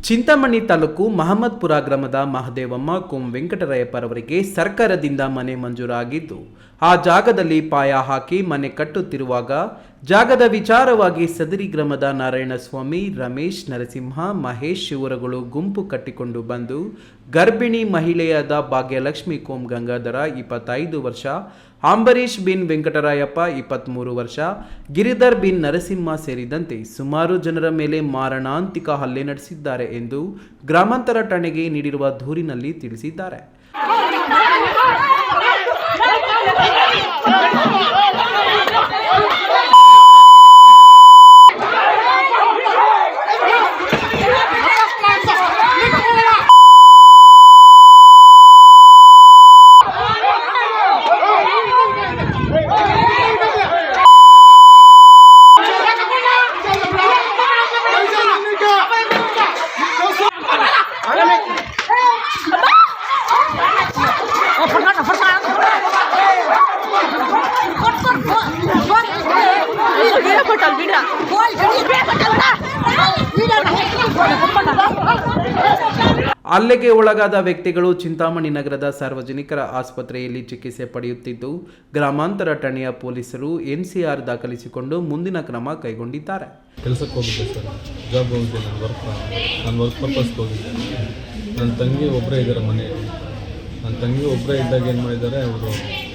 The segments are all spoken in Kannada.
ಚಿಂತಾಮಣಿ ತಾಲೂಕು ಮಹಮ್ಮದ್ಪುರ ಗ್ರಾಮದ ಮಹದೇವಮ್ಮ ಕೋಂ ವೆಂಕಟರಾಯಪ್ಪರವರಿಗೆ ಸರ್ಕಾರದಿಂದ ಮನೆ ಮಂಜೂರಾಗಿದ್ದು ಆ ಜಾಗದಲ್ಲಿ ಪಾಯ ಹಾಕಿ ಮನೆ ಕಟ್ಟುತ್ತಿರುವಾಗ ಜಾಗದ ವಿಚಾರವಾಗಿ ಸದರಿ ಗ್ರಾಮದ ನಾರಾಯಣಸ್ವಾಮಿ, ರಮೇಶ್, ನರಸಿಂಹ, ಮಹೇಶ್ ಇವರುಗಳು ಗುಂಪು ಕಟ್ಟಿಕೊಂಡು ಬಂದು ಗರ್ಭಿಣಿ ಮಹಿಳೆಯಾದ ಭಾಗ್ಯಲಕ್ಷ್ಮಿ ಕೋಂ ಗಂಗಾಧರ 25 ವರ್ಷ, ಅಂಬರೀಶ್ ಬಿನ್ ವೆಂಕಟರಾಯಪ್ಪ 23 ವರ್ಷ, ಗಿರಿಧರ್ ಬಿನ್ ನರಸಿಂಹ ಸೇರಿದಂತೆ ಸುಮಾರು ಜನರ ಮೇಲೆ ಮಾರಣಾಂತಿಕ ಹಲ್ಲೆ ನಡೆಸಿದ್ದಾರೆ ಎಂದು ಗ್ರಾಮಾಂತರ ಠಾಣೆಗೆ ನೀಡಿರುವ ದೂರಿನಲ್ಲಿ ತಿಳಿಸಿದ್ದಾರೆ. ಹಲ್ಲೆಗೆ ಒಳಗಾದ ವ್ಯಕ್ತಿಗಳು ಚಿಂತಾಮಣಿ ನಗರದ ಸಾರ್ವಜನಿಕರ ಆಸ್ಪತ್ರೆಯಲ್ಲಿ ಚಿಕಿತ್ಸೆ ಪಡೆಯುತ್ತಿದ್ದು, ಗ್ರಾಮಾಂತರ ಠಾಣೆಯ ಪೊಲೀಸರು ಎನ್ಸಿಆರ್ ದಾಖಲಿಸಿಕೊಂಡು ಮುಂದಿನ ಕ್ರಮ ಕೈಗೊಂಡಿದ್ದಾರೆ. ಕೆಲಸಕ್ಕೆ ಹೋಗಿದ್ದೆ ಸರ್, ಜಾಬ್ ಹೋಗಿದ್ದೆ, ನಾನು ವರ್ಕ್ ಪರ್ಪಸ್ಗೆ ಹೋಗಿದ್ದೆ. ನನ್ನ ತಂಗಿ ಒಬ್ಬರೇ ಇದ್ದಾರೆ ಮನೆಯಲ್ಲಿ. ನನ್ನ ತಂಗಿ ಒಬ್ಬರೇ ಇದ್ದಾಗ ಏನು ಮಾಡಿದ್ದಾರೆ,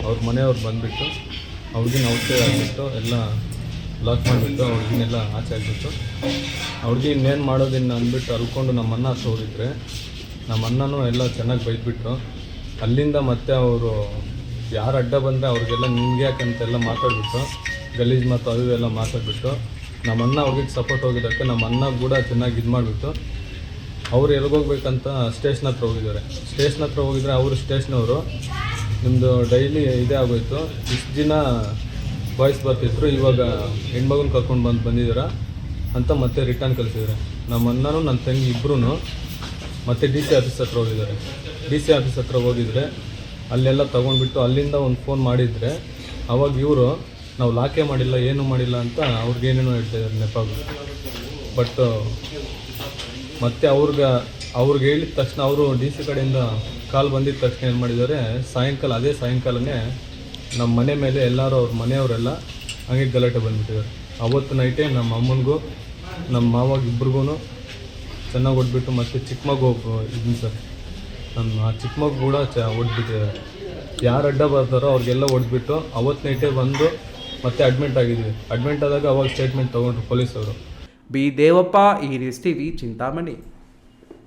ಅವ್ರ ಮನೆಯವ್ರು ಬಂದುಬಿಟ್ಟು ಅವ್ರಿಗಿನ ಔಟ್ಸೈಡ್ ಆಗಿಬಿಟ್ಟು ಎಲ್ಲ ಲಾಕ್ ಮಾಡಿಬಿಟ್ಟು ಅವ್ರಿಗಿನೆಲ್ಲ ಆಚೆ ಆಗಿಬಿಟ್ಟು ಅವ್ರಿಗೆ ಇನ್ನೇನು ಮಾಡೋದಿನ್ನ ಅಂದ್ಬಿಟ್ಟು ಅಲ್ಕೊಂಡು ನಮ್ಮ ಅನ್ನ ಹತ್ರ ಹೋಗಿದ್ರೆ ನಮ್ಮ ಅಣ್ಣನೂ ಎಲ್ಲ ಚೆನ್ನಾಗಿ ಬೈದ್ಬಿಟ್ರು. ಅಲ್ಲಿಂದ ಮತ್ತೆ ಅವರು ಯಾರು ಅಡ್ಡ ಬಂದರೆ ಅವ್ರಿಗೆಲ್ಲ ನಿಮ್ಗೆ ಯಾಕಂತೆಲ್ಲ ಮಾತಾಡ್ಬಿಟ್ಟು ಗಲೀಜು ಮತ್ತು ಅದು ಎಲ್ಲ ಮಾತಾಡ್ಬಿಟ್ಟು ನಮ್ಮ ಅಣ್ಣ ಅವ್ರಿಗೆ ಸಪೋರ್ಟ್ ಹೋಗಿದ್ದಕ್ಕೆ ನಮ್ಮ ಅಣ್ಣ ಕೂಡ ಚೆನ್ನಾಗಿ ಇದು ಮಾಡಿಬಿಟ್ಟು ಅವ್ರು ಎಲ್ಲಿಗೋಗ್ಬೇಕಂತ ಸ್ಟೇಷನ್ ಹತ್ರ ಹೋಗಿದ್ದಾರೆ. ಸ್ಟೇಷನ್ ಹತ್ರ ಹೋಗಿದ್ರೆ ಅವರು ಸ್ಟೇಷನವರು ನಿಮ್ಮದು ಡೈಲಿ ಇದೇ ಆಗೋಯ್ತು, ಇಷ್ಟು ದಿನ ಬಾಯ್ಸ್ ಬರ್ತಿದ್ರು, ಇವಾಗ ಹೆಣ್ಮಗನ ಕರ್ಕೊಂಡು ಬಂದಿದ್ದೀರಾ ಅಂತ ಮತ್ತೆ ರಿಟರ್ನ್ ಕಳಿಸಿದ್ದಾರೆ. ನಮ್ಮ ಅಣ್ಣನೂ ನನ್ನ ತಂಗಿ ಇಬ್ಬರೂ ಮತ್ತು DC ಆಫೀಸ್ ಹತ್ರ ಹೋಗಿದ್ದಾರೆ. DC ಆಫೀಸ್ ಹತ್ರ ಹೋಗಿದ್ರೆ ಅಲ್ಲೆಲ್ಲ ತೊಗೊಂಡ್ಬಿಟ್ಟು ಅಲ್ಲಿಂದ ಒಂದು ಫೋನ್ ಮಾಡಿದರೆ ಅವಾಗ ಇವರು ನಾವು ಲಾಕೆ ಮಾಡಿಲ್ಲ, ಏನೂ ಮಾಡಿಲ್ಲ ಅಂತ ಅವ್ರಿಗೇನೇನೋ ಹೇಳ್ತಾಯಿದ್ದಾರೆ ನೆಪಾಗು. ಬಟ್ ಮತ್ತು ಅವ್ರಿಗೆ ಹೇಳಿದ ತಕ್ಷಣ ಅವರು DC ಕಡೆಯಿಂದ ಕಾಲ್ ಬಂದಿದ್ದ ತಕ್ಷಣ ಏನು ಮಾಡಿದ್ದಾರೆ, ಅದೇ ಸಾಯಂಕಾಲನೇ ನಮ್ಮ ಮನೆ ಮೇಲೆ ಎಲ್ಲರೂ ಅವ್ರ ಮನೆಯವರೆಲ್ಲ ಹಂಗೆ ಗಲಾಟೆ ಬಂದುಬಿಟ್ಟಿದ್ದಾರೆ. ಅವತ್ತು ನೈಟೇ ನಮ್ಮ ಅಮ್ಮನಿಗೂ ನಮ್ಮ ಮಾವಾಗ ಇಬ್ರಿಗೂ ಚೆನ್ನಾಗಿ ಹೊಡ್ಬಿಟ್ಟು ಮತ್ತು ಚಿಕ್ಕ ಮಗು ಇದ್ದೀನಿ ಸರ್, ನಮ್ಮ ಚಿಕ್ಕ ಮಗು ಕೂಡ ಹೊಡ್ಬಿಟ್ಟಿದ್ದಾರೆ. ಯಾರು ಅಡ್ಡ ಬರ್ತಾರೋ ಅವ್ರಿಗೆಲ್ಲ ಹೊಡ್ಬಿಟ್ಟು ಅವತ್ತು ನೈಟೇ ಬಂದು ಮತ್ತೆ ಅಡ್ಮಿಟ್ ಆಗಿದ್ವಿ. ಅಡ್ಮಿಟ್ ಆದಾಗ ಅವಾಗ ಸ್ಟೇಟ್ಮೆಂಟ್ ತೊಗೊಂಡ್ರು ಪೊಲೀಸವರು. ಬಿ. ದೇವಪ್ಪ, ಈ ನ್ಯೂಸ್ ಟಿವಿ, ಚಿಂತಾಮಣಿ.